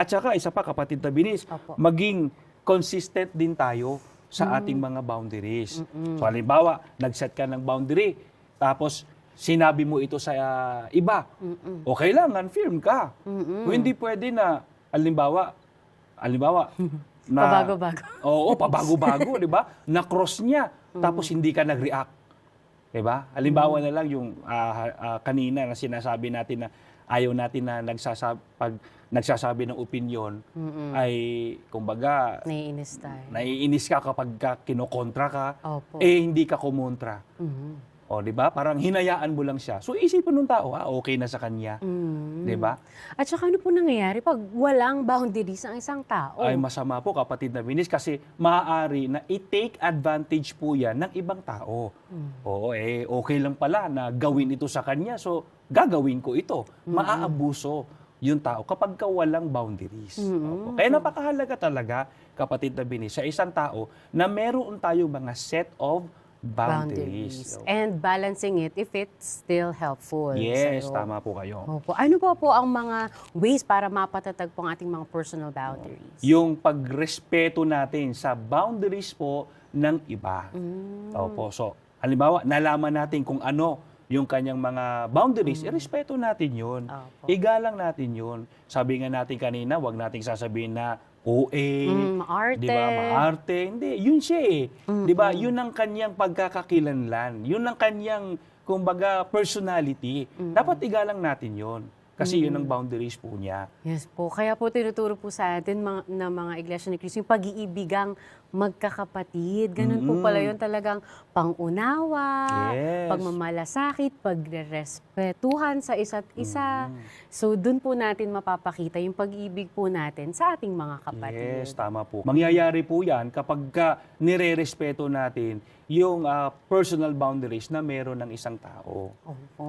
At saka isa pa, kapatid na binis, Opo. maging consistent din tayo sa ating mga boundaries. So halimbawa, nag-set ka ng boundary, tapos sinabi mo ito sa iba. O kailangan firm ka. O hindi pwede na, halimbawa, na, Pabago-bago. Oo, pabago-bago, di ba? Na-cross niya, tapos hindi ka nag-react. Di ba? Halimbawa na lang yung kanina na sinasabi natin na ayaw natin na pag nagsasabi ng opinion ay, kumbaga, Naiinis tayo. naiinis ka kapag kinokontra ka, Opo. hindi ka kumontra. O, di ba? Parang hinayaan mo lang siya. So, isipin ng tao, okay na sa kanya. Di ba? At saka ano po nangyayari pag walang boundaries ang isang tao? Ay masama po, kapatid na binis, kasi maaari na i-take advantage po yan ng ibang tao. Oo, okay lang pala na gawin ito sa kanya, so gagawin ko ito. Maaabuso yung tao kapag walang boundaries. Opo. Kaya napakahalaga talaga, kapatid na binis, sa isang tao na meron tayo mga set of boundaries. And balancing it if it's still helpful. Yes, sa'yo. tama po kayo. Opo. Ano po ang mga ways para mapatatag po ang ating mga personal boundaries? Yung pagrespeto natin sa boundaries po ng iba. Opo. So, halimbawa, nalaman natin kung ano yung kanyang mga boundaries, irespeto natin yun. Opo. Igalang natin yun. Sabi nga natin kanina, wag nating sasabihin na OA, maarte. di ba, maarte. Hindi, yun siya eh. Di ba, yun ang kanyang pagkakakilanlan. Yun ang kanyang, kumbaga, personality. Dapat igalang natin yun. Kasi yun ang boundaries po niya. Yes po. Kaya po tinuturo po sa atin na mga Iglesia ni Cristo yung pag-iibigang magkakapatid. Ganun po pala yun, talagang pangunawa, Yes. pagmamalasakit, pagrespetuhan sa isa't isa. So dun po natin mapapakita yung pag-ibig po natin sa ating mga kapatid. Yes, tama po. Mangyayari po yan kapag nire-respeto natin yung personal boundaries na meron ng isang tao. Opo.